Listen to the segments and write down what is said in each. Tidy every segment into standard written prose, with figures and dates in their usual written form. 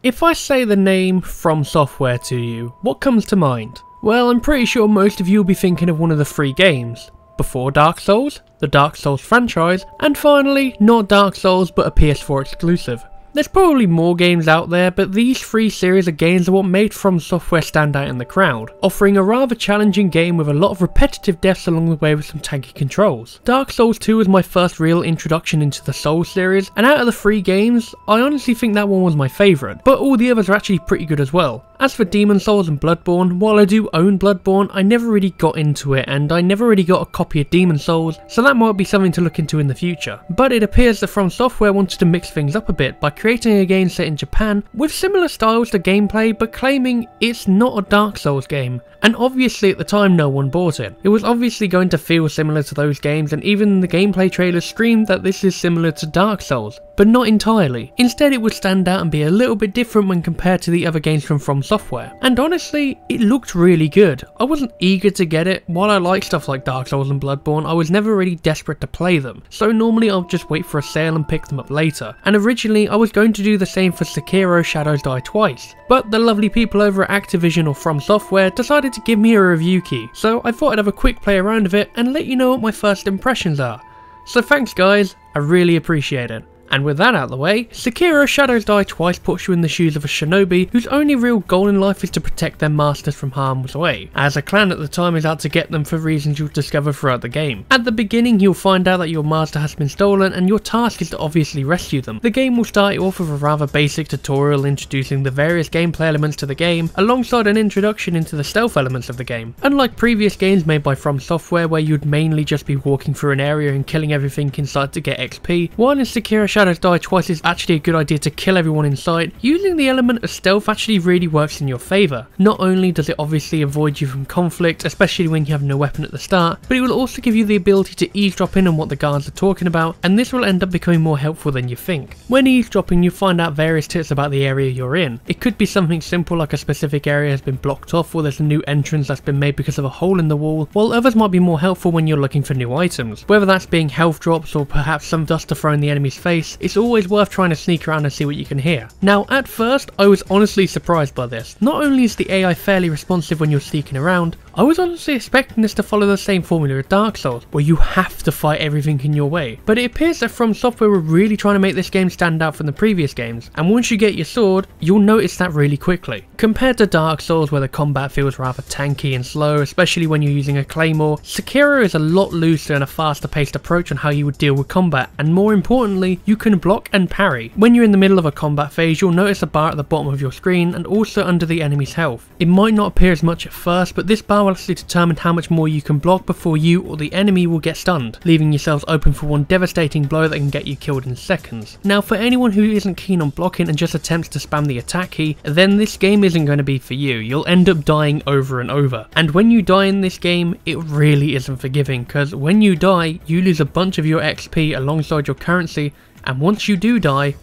If I say the name From Software to you, what comes to mind? Well, I'm pretty sure most of you will be thinking of one of the 3 games. Before Dark Souls, the Dark Souls franchise, and finally, not Dark Souls but a PS4 exclusive. There's probably more games out there, but these 3 series of games are what made From Software stand out in the crowd, offering a rather challenging game with a lot of repetitive deaths along the way with some tanky controls. Dark Souls 2 was my first real introduction into the Souls series, and out of the 3 games, I honestly think that one was my favourite, but all the others are actually pretty good as well. As for Demon Souls and Bloodborne, while I do own Bloodborne, I never really got into it, and I never really got a copy of Demon Souls, so that might be something to look into in the future. But it appears that From Software wanted to mix things up a bit by creating a game set in Japan with similar styles to gameplay, but claiming it's not a Dark Souls game. And obviously at the time no one bought it. It was obviously going to feel similar to those games, and even the gameplay trailers screamed that this is similar to Dark Souls, but not entirely. Instead it would stand out and be a little bit different when compared to the other games from Software. And honestly, it looked really good. I wasn't eager to get it. While I like stuff like Dark Souls and Bloodborne, I was never really desperate to play them, so normally I'll just wait for a sale and pick them up later. And originally I was going to do the same for Sekiro Shadows Die Twice, but the lovely people over at Activision or From Software decided to give me a review key, so I thought I'd have a quick play around of it and let you know what my first impressions are. So thanks guys, I really appreciate it. And with that out of the way, Sekiro Shadows Die Twice puts you in the shoes of a shinobi whose only real goal in life is to protect their masters from harm's way, as a clan at the time is out to get them for reasons you'll discover throughout the game. At the beginning you'll find out that your master has been stolen and your task is to obviously rescue them. The game will start you off with a rather basic tutorial introducing the various gameplay elements to the game, alongside an introduction into the stealth elements of the game. Unlike previous games made by From Software where you'd mainly just be walking through an area and killing everything in sight to get XP, while in Sekiro Shadows Die Twice is actually a good idea to kill everyone in sight, using the element of stealth actually really works in your favour. Not only does it obviously avoid you from conflict, especially when you have no weapon at the start, but it will also give you the ability to eavesdrop in on what the guards are talking about, and this will end up becoming more helpful than you think. When eavesdropping, you find out various tips about the area you're in. It could be something simple like a specific area has been blocked off, or there's a new entrance that's been made because of a hole in the wall, while others might be more helpful when you're looking for new items. Whether that's being health drops or perhaps some dust to throw in the enemy's face, it's always worth trying to sneak around and see what you can hear. Now at first I was honestly surprised by this. Not only is the AI fairly responsive when you're sneaking around, I was honestly expecting this to follow the same formula of Dark Souls, where you have to fight everything in your way. But it appears that From Software were really trying to make this game stand out from the previous games, and once you get your sword, you'll notice that really quickly. Compared to Dark Souls where the combat feels rather tanky and slow, especially when you're using a claymore, Sekiro is a lot looser and a faster paced approach on how you would deal with combat, and more importantly, you can block and parry. When you're in the middle of a combat phase, you'll notice a bar at the bottom of your screen and also under the enemy's health. It might not appear as much at first, but this bar will actually determine how much more you can block before you or the enemy will get stunned, leaving yourselves open for one devastating blow that can get you killed in seconds. Now for anyone who isn't keen on blocking and just attempts to spam the attack key, then this game isn't going to be for you. You'll end up dying over and over. And when you die in this game, it really isn't forgiving, because when you die, you lose a bunch of your XP alongside your currency, and once you do die,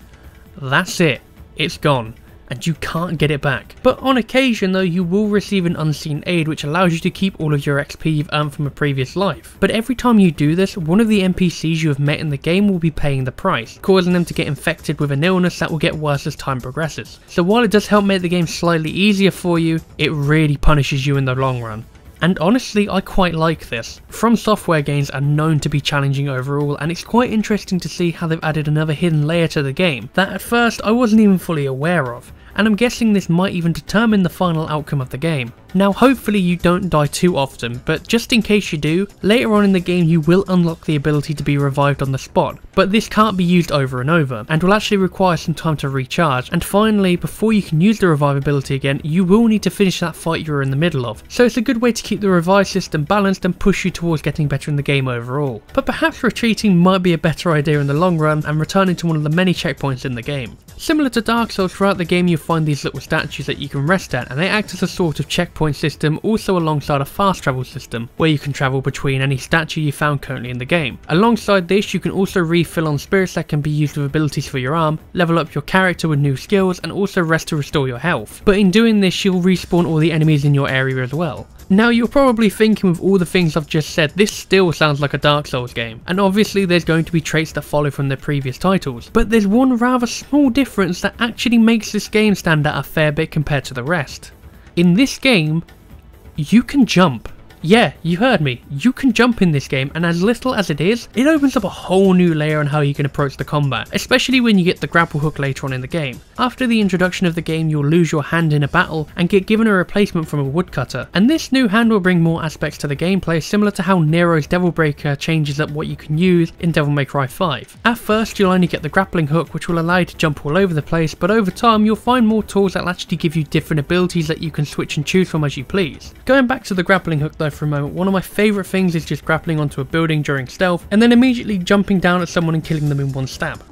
that's it. It's gone, and you can't get it back. But on occasion though, you will receive an unseen aid which allows you to keep all of your XP you've earned from a previous life. But every time you do this, one of the NPCs you have met in the game will be paying the price, causing them to get infected with an illness that will get worse as time progresses. So while it does help make the game slightly easier for you, it really punishes you in the long run. And honestly, I quite like this. From Software games are known to be challenging overall, and it's quite interesting to see how they've added another hidden layer to the game that at first I wasn't even fully aware of, and I'm guessing this might even determine the final outcome of the game. Now hopefully you don't die too often, but just in case you do, later on in the game you will unlock the ability to be revived on the spot, but this can't be used over and over, and will actually require some time to recharge, and finally before you can use the revive ability again, you will need to finish that fight you're in the middle of, so it's a good way to keep the revive system balanced and push you towards getting better in the game overall. But perhaps retreating might be a better idea in the long run and returning to one of the many checkpoints in the game. Similar to Dark Souls, throughout the game you'll find these little statues that you can rest at, and they act as a sort of checkpoint system, also alongside a fast travel system, where you can travel between any statue you found currently in the game. Alongside this, you can also refill on spirits that can be used with abilities for your arm, level up your character with new skills, and also rest to restore your health. But in doing this, you'll respawn all the enemies in your area as well. Now you're probably thinking, with all the things I've just said, this still sounds like a Dark Souls game, and obviously there's going to be traits that follow from their previous titles, but there's one rather small difference that actually makes this game stand out a fair bit compared to the rest. In this game, you can jump. Yeah, you heard me, you can jump in this game, and as little as it is, it opens up a whole new layer on how you can approach the combat, especially when you get the grapple hook later on in the game. After the introduction of the game, you'll lose your hand in a battle and get given a replacement from a woodcutter, and this new hand will bring more aspects to the gameplay, similar to how Nero's Devil Breaker changes up what you can use in Devil May Cry 5. At first you'll only get the grappling hook, which will allow you to jump all over the place, but over time you'll find more tools that will actually give you different abilities that you can switch and choose from as you please. Going back to the grappling hook though for a moment, one of my favourite things is just grappling onto a building during stealth and then immediately jumping down at someone and killing them in one stab.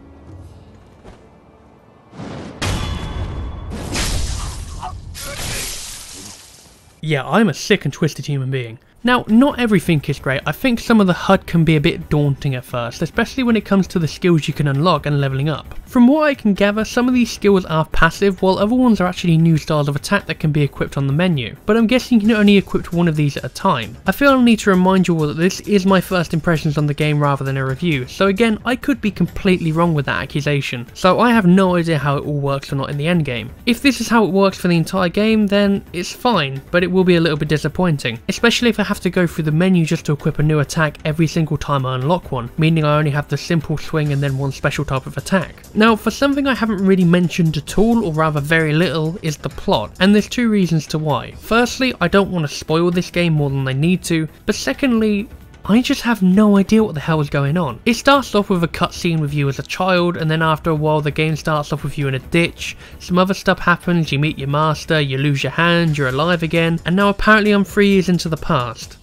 Yeah, I'm a sick and twisted human being. Now, not everything is great. I think some of the HUD can be a bit daunting at first, especially when it comes to the skills you can unlock and leveling up. From what I can gather, some of these skills are passive, while other ones are actually new styles of attack that can be equipped on the menu, but I'm guessing you can only equip one of these at a time. I feel I need to remind you all that this is my first impressions on the game rather than a review, so again, I could be completely wrong with that accusation, so I have no idea how it all works or not in the endgame. If this is how it works for the entire game, then it's fine, but it will be a little bit disappointing, especially if I have to go through the menu just to equip a new attack every single time I unlock one, meaning I only have the simple swing and then one special type of attack. Now, for something I haven't really mentioned at all, or rather very little, is the plot, and there's two reasons to why. Firstly, I don't want to spoil this game more than I need to, but secondly, I just have no idea what the hell is going on. It starts off with a cutscene with you as a child, and then after a while the game starts off with you in a ditch, some other stuff happens, you meet your master, you lose your hand, you're alive again, and now apparently I'm 3 years into the past.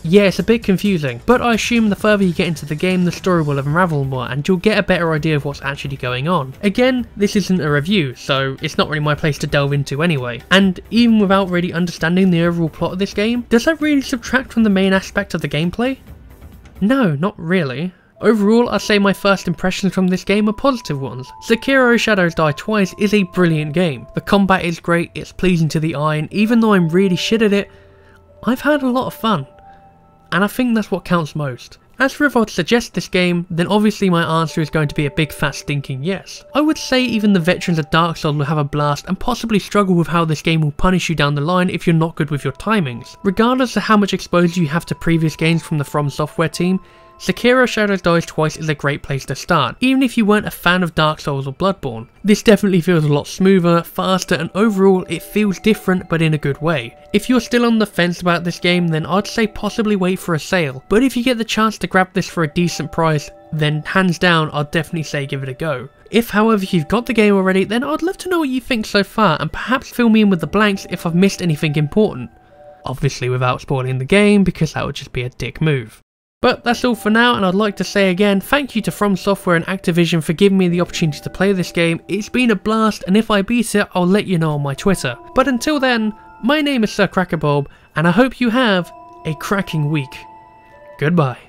Yeah, it's a bit confusing, but I assume the further you get into the game, the story will unravel more and you'll get a better idea of what's actually going on. Again, this isn't a review, so it's not really my place to delve into anyway. And even without really understanding the overall plot of this game, does that really subtract from the main aspect of the gameplay? No, not really. Overall, I'd say my first impressions from this game are positive ones. Sekiro Shadows Die Twice is a brilliant game. The combat is great, it's pleasing to the eye, and even though I'm really shit at it, I've had a lot of fun. And I think that's what counts most. As for if I'd suggest this game, then obviously my answer is going to be a big fat stinking yes. I would say even the veterans of Dark Souls will have a blast and possibly struggle with how this game will punish you down the line if you're not good with your timings. Regardless of how much exposure you have to previous games from the From Software team, Sekiro Shadows Die Twice is a great place to start, even if you weren't a fan of Dark Souls or Bloodborne. This definitely feels a lot smoother, faster, and overall it feels different but in a good way. If you're still on the fence about this game, then I'd say possibly wait for a sale, but if you get the chance to grab this for a decent price, then hands down I'd definitely say give it a go. If however you've got the game already, then I'd love to know what you think so far and perhaps fill me in with the blanks if I've missed anything important. Obviously without spoiling the game, because that would just be a dick move. But that's all for now, and I'd like to say again, thank you to From Software and Activision for giving me the opportunity to play this game. It's been a blast, and if I beat it, I'll let you know on my Twitter. But until then, my name is Sir Crackerbulb, and I hope you have a cracking week. Goodbye.